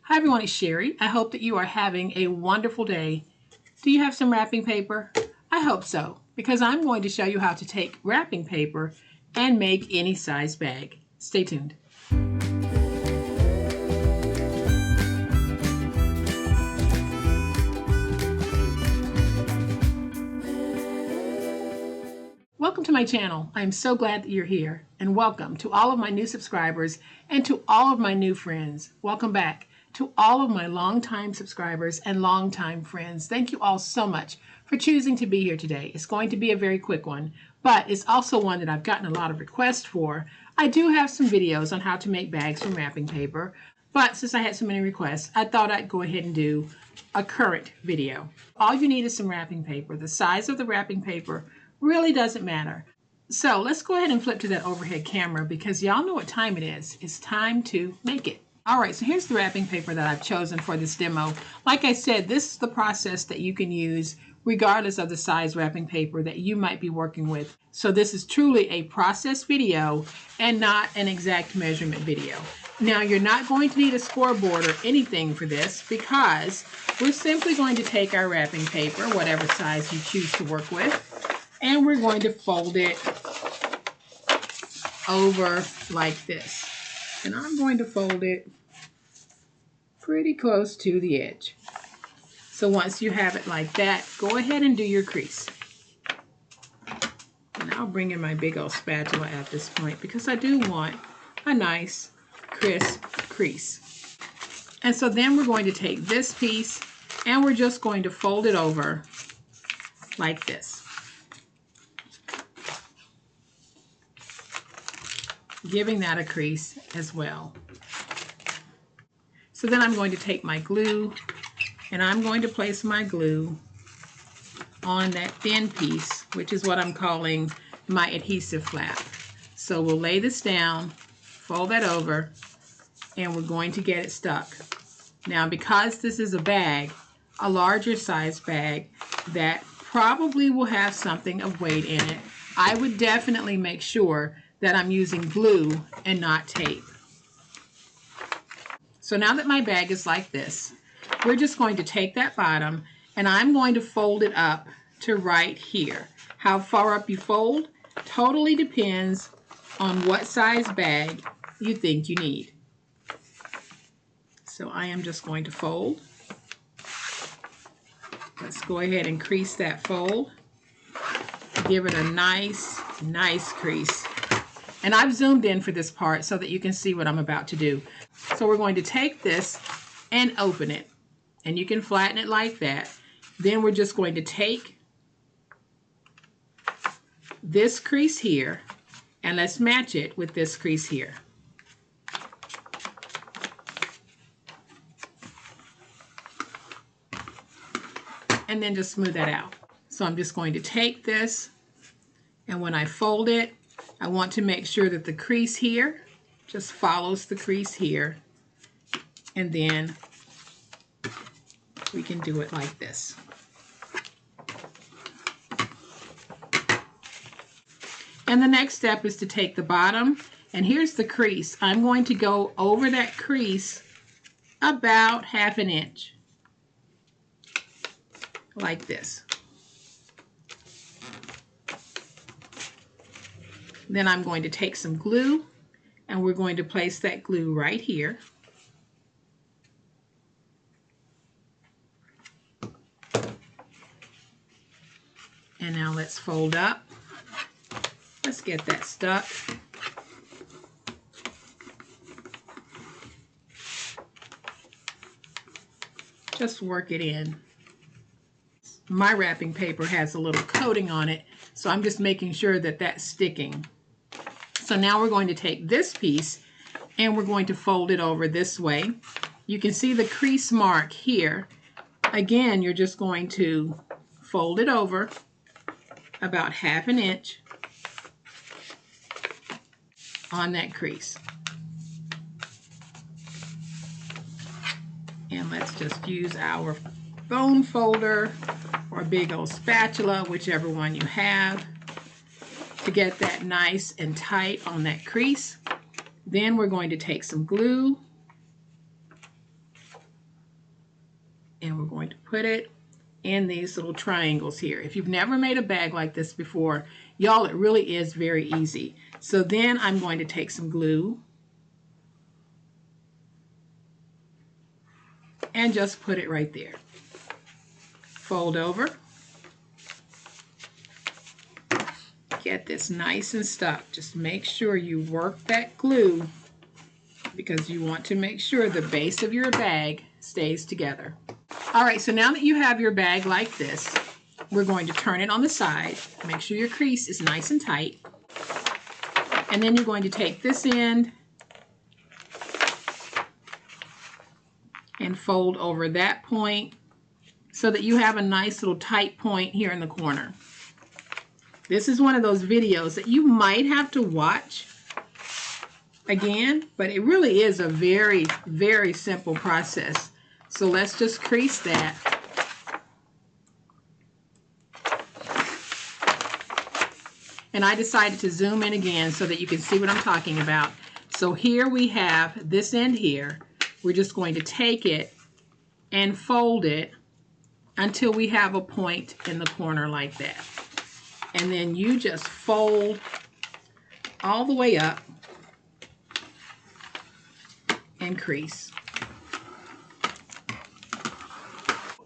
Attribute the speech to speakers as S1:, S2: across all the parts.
S1: Hi everyone, it's Sherry. I hope that you are having a wonderful day. Do you have some wrapping paper? I hope so, because I'm going to show you how to take wrapping paper and make any size bag. Stay tuned. Welcome to my channel. I'm so glad that you're here, and welcome to all of my new subscribers and to all of my new friends. Welcome back to all of my longtime subscribers and longtime friends. Thank you all so much for choosing to be here today. It's going to be a very quick one, but it's also one that I've gotten a lot of requests for. I do have some videos on how to make bags from wrapping paper, but since I had so many requests, I thought I'd go ahead and do a current video. All you need is some wrapping paper. The size of the wrapping paper really doesn't matter. So let's go ahead and flip to that overhead camera because y'all know what time it is. It's time to make it. All right, so here's the wrapping paper that I've chosen for this demo. Like I said, this is the process that you can use regardless of the size wrapping paper that you might be working with. So this is truly a process video and not an exact measurement video. Now, you're not going to need a scoreboard or anything for this because we're simply going to take our wrapping paper, whatever size you choose to work with, and we're going to fold it over like this. And I'm going to fold it pretty close to the edge. So once you have it like that, go ahead and do your crease. And I'll bring in my big old spatula at this point because I do want a nice crisp crease. And so then we're going to take this piece and we're just going to fold it over like this, giving that a crease as well. So then I'm going to take my glue and I'm going to place my glue on that thin piece, which is what I'm calling my adhesive flap. So we'll lay this down, fold that over, and we're going to get it stuck. Now, because this is a bag, a larger size bag that probably will have something of weight in it, I would definitely make sure that I'm using glue and not tape. So now that my bag is like this, we're just going to take that bottom and I'm going to fold it up to right here. How far up you fold totally depends on what size bag you think you need. So I am just going to fold. Let's go ahead and crease that fold. Give it a nice crease. And I've zoomed in for this part so that you can see what I'm about to do. So we're going to take this and open it. And you can flatten it like that. Then we're just going to take this crease here and let's match it with this crease here. And then just smooth that out. So I'm just going to take this, and when I fold it, I want to make sure that the crease here just follows the crease here, and then we can do it like this. And the next step is to take the bottom, and here's the crease. I'm going to go over that crease about 1/2 inch, like this. Then I'm going to take some glue and we're going to place that glue right here. And now let's fold up. Let's get that stuck. Just work it in. My wrapping paper has a little coating on it, so I'm just making sure that that's sticking. So now we're going to take this piece and we're going to fold it over this way. You can see the crease mark here. Again, you're just going to fold it over about 1/2 inch on that crease. And let's just use our bone folder or big old spatula, whichever one you have, to get that nice and tight on that crease. Then we're going to take some glue and we're going to put it in these little triangles here. If you've never made a bag like this before, y'all, it really is very easy. So then I'm going to take some glue and just put it right there. Fold over. Get this nice and stuck. Just make sure you work that glue because you want to make sure the base of your bag stays together. All right, so now that you have your bag like this, we're going to turn it on the side. Make sure your crease is nice and tight. And then you're going to take this end and fold over that point so that you have a nice little tight point here in the corner. This is one of those videos that you might have to watch again, but it really is a very, very simple process. So let's just crease that. And I decided to zoom in again so that you can see what I'm talking about. So here we have this end here. We're just going to take it and fold it until we have a point in the corner like that. And then you just fold all the way up and crease.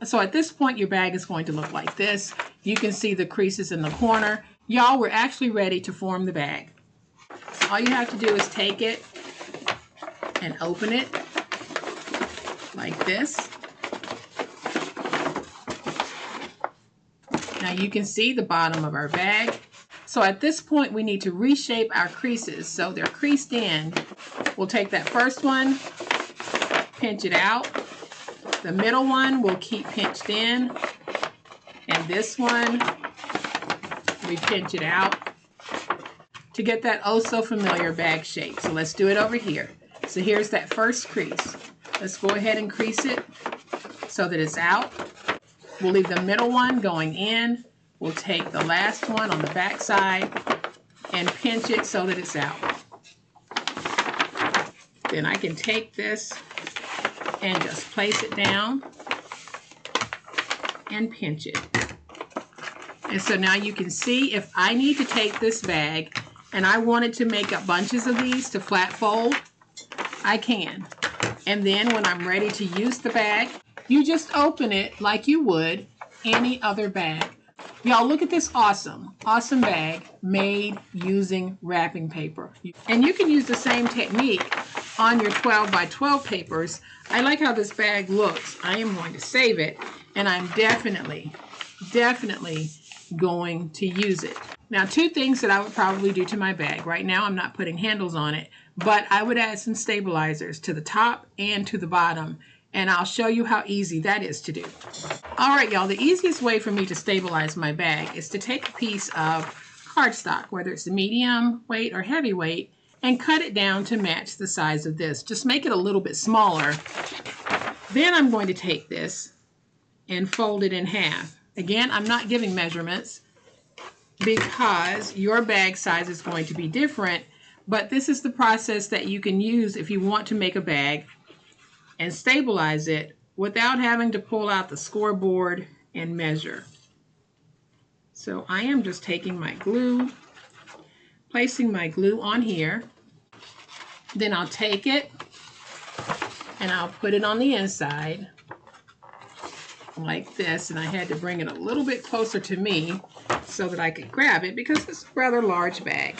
S1: So at this point, your bag is going to look like this. You can see the creases in the corner. Y'all, we're actually ready to form the bag. So all you have to do is take it and open it like this. Now you can see the bottom of our bag. So at this point, we need to reshape our creases so they're creased in. We'll take that first one, pinch it out. The middle one will keep pinched in, and this one, we pinch it out to get that oh so familiar bag shape. So let's do it over here. So here's that first crease. Let's go ahead and crease it so that it's out. We'll leave the middle one going in. We'll take the last one on the back side and pinch it so that it's out. Then I can take this and just place it down and pinch it. And so now you can see if I need to take this bag and I wanted to make up bunches of these to flat fold, I can. And then when I'm ready to use the bag, you just open it like you would any other bag. Y'all, look at this awesome bag made using wrapping paper. And you can use the same technique on your 12 by 12 papers. I like how this bag looks. I am going to save it, and I'm definitely going to use it. Now, two things that I would probably do to my bag. Right now, I'm not putting handles on it, but I would add some stabilizers to the top and to the bottom, and I'll show you how easy that is to do. All right, y'all, the easiest way for me to stabilize my bag is to take a piece of cardstock, whether it's a medium weight or heavy weight, and cut it down to match the size of this. Just make it a little bit smaller. Then I'm going to take this and fold it in half. Again, I'm not giving measurements because your bag size is going to be different, but this is the process that you can use if you want to make a bag and stabilize it without having to pull out the scoreboard and measure. So I am just taking my glue, placing my glue on here. Then I'll take it and I'll put it on the inside like this. And I had to bring it a little bit closer to me so that I could grab it because it's a rather large bag.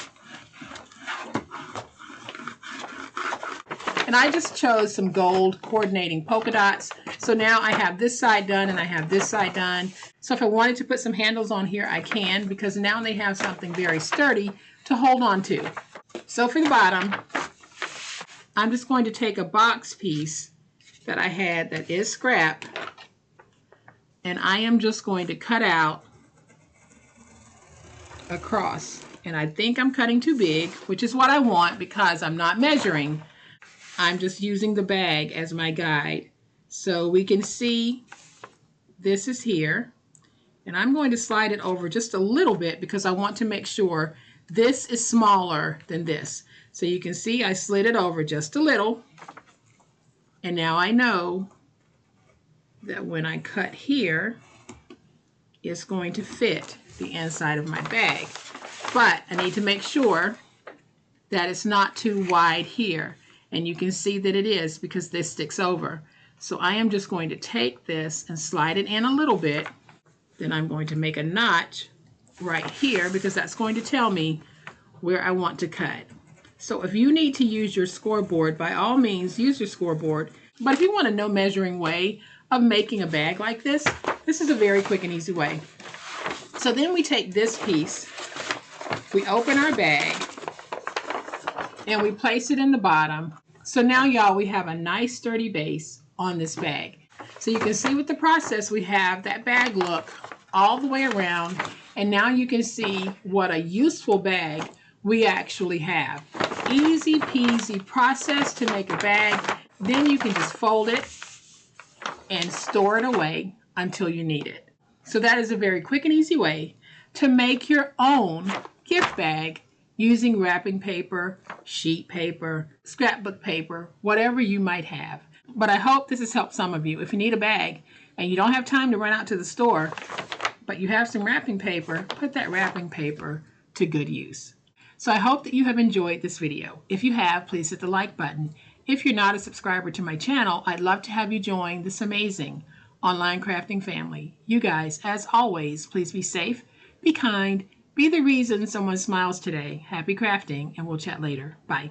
S1: And I just chose some gold coordinating polka dots. So now I have this side done and I have this side done. So if I wanted to put some handles on here, I can, because now they have something very sturdy to hold on to. So for the bottom, I'm just going to take a box piece that I had that is scrap, and I am just going to cut out across. And I think I'm cutting too big, which is what I want because I'm not measuring. I'm just using the bag as my guide. So we can see this is here. And I'm going to slide it over just a little bit because I want to make sure this is smaller than this. So you can see I slid it over just a little. And now I know that when I cut here, it's going to fit the inside of my bag. But I need to make sure that it's not too wide here. And you can see that it is because this sticks over. So I am just going to take this and slide it in a little bit. Then I'm going to make a notch right here because that's going to tell me where I want to cut. So if you need to use your scoreboard, by all means use your scoreboard. But if you want a no measuring way of making a bag like this is a very quick and easy way. So then we take this piece, we open our bag, and we place it in the bottom. So now, y'all, we have a nice sturdy base on this bag. So you can see with the process, we have that bag look all the way around. And now you can see what a useful bag we actually have. Easy peasy process to make a bag. Then you can just fold it and store it away until you need it. So that is a very quick and easy way to make your own gift bag using wrapping paper, sheet paper, scrapbook paper, whatever you might have. But I hope this has helped some of you. If you need a bag and you don't have time to run out to the store, but you have some wrapping paper, put that wrapping paper to good use. So I hope that you have enjoyed this video. If you have, please hit the like button. If you're not a subscriber to my channel, I'd love to have you join this amazing online crafting family. You guys, as always, please be safe, be kind, be the reason someone smiles today. Happy crafting, and we'll chat later. Bye.